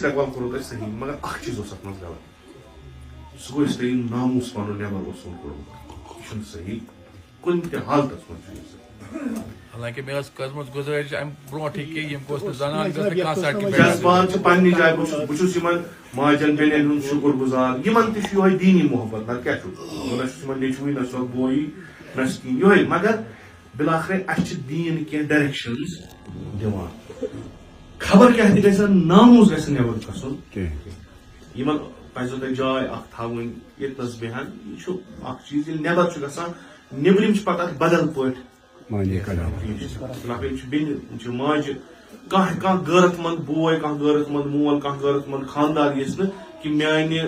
استقبال کوٚرُکھ اَسہِ صحیح مگر اکھ چیٖز اوس اتھ منٛز غلط سُہ گوٚو اَسہِ ناموٗس پنُن نٮ۪بر اوس سون کوٚرمُت یہِ چھُنہٕ صحیح کُنہِ تہِ حالتس منٛز چھُ یہِ صحیح حالانکہ مےٚ ٲس کٔرمٕژ گُزٲرِش امہِ برونٛٹھٕے کہِ یِم گوٚژھ نہٕ زنان گٔژھ نہٕ کانٛہہ سرٹِفکیٹ جذبات چھِ پننہِ جایہِ بہٕ چھُس یِمن ماجٮ۪ن بیٚنٮ۪ن ہُنٛد شُکر گُزار یِمن تہِ چھُ یِہوے دیٖنی محبت نہ کیٛاہ چھُ نہ چھُس یِمن نیٚچوٕے نہ چھُ بویی نہ چھُ کِہیٖنۍ یِہوے مگر بِلاخرے اَسہِ چھِ دیٖن کینٛہہ ڈایریکشنز دِوان خبر کیٛاہ تہِ گژھِ ناموٗس گژھِ نہٕ نٮ۪بر گژھُن یِمن پزیو تۄہہِ جاے اکھ تھاوٕنۍ ییٚتنس بیہن یہِ چھُ اکھ چیٖز ییٚلہِ نٮ۪بر چھُ گژھان نیبرِم چھِ پتہٕ اتھ بدل پٲٹھۍ بِلاخر یِم چھِ بیٚنہِ یِم چھِ ماجہِ کانٛہہ غٲرت منٛد بوے کانٛہہ غٲرت منٛد مول کانٛہہ غٲرت منٛد خاندار یژھِ نہٕ کہِ میانہِ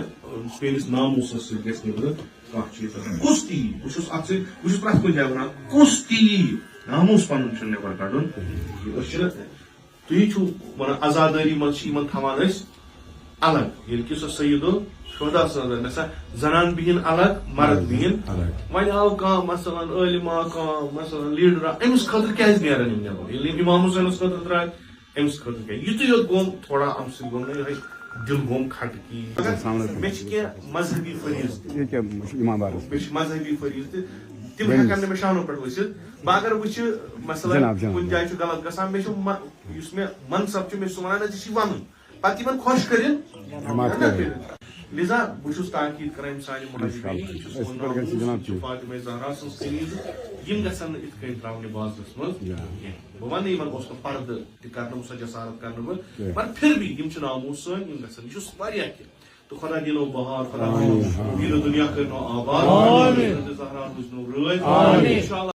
میٲنِس ناموٗسس سۭتۍ گژھِ نہٕ کانٛہہ چیٖز کُس تہِ یی بہٕ چھُس اتھ سۭتۍ بہٕ چھُس پرٛٮ۪تھ کُنہِ جایہِ ونان کُس تہِ یی ناموٗس پنُن چھُنہٕ نٮ۪بر کڑُن أسۍ چھِنہٕ تُہۍ چھِو ونان آزادٲری منٛز چھِ یِمن تھاوان أسۍ الگ ییٚلہِ کہِ سۄ سیدو شہدا صٲبن گژھان زنان بِہِن الگ مرد بِہِن وۄنۍ آو کانٛہہ مثلاً عٲلِم آو کانٛہہ مثلاً لیٖڈر آو أمِس خٲطرٕ کیازِ نیرن یِم نٮ۪بر ییٚلہِ یِم اِمام حُسینس خٲطرٕ درٛاے أمِس خٲطرٕ کیٛاہ یِتُے یوت گوٚم تھوڑا اَمہِ سۭتۍ گوٚم نہٕ یِہوے دِل گوٚم کھٹکی مےٚ چھِ کینٛہہ مذہبی فریٖض تہِ مےٚ چھِ مذہبی فریٖض تہِ تِم ہٮ۪کن نہٕ مےٚ شانو پٮ۪ٹھ ؤسِتھ بہٕ اگر وٕچھِ مثلاً کُنہِ جایہِ چھُ غلط گژھان مےٚ چھُ یُس مےٚ منصب چھُ مےٚ چھُ سُہ ونان نہ ژےٚ چھُے ونُن پتہٕ یِمن خۄش کٔرِتھ لِذا بہٕ چھُس تاکیٖد کران یِم سانہِ مُلٲزِم فاطمہ زہرا سٕنٛز قٔریٖض یِم گژھن نہٕ یِتھ کٔنۍ تراونہِ بازرس منٛز کینٛہہ بہٕ ونہٕ یِمن اوس نہٕ پردٕ تہِ کرنہٕ بہٕ سۄ جسارت کرنہٕ بہٕ مگر پھر بھی یِم چھِ ناموٗس سٲنۍ یِم گژھن یہِ چھُ واریاہ کینٛہہ تہٕ خۄدا دِنو بہار خۄدا دِنو دُنیا کٔرنو آباد زہرا روٗزنو رٲضۍ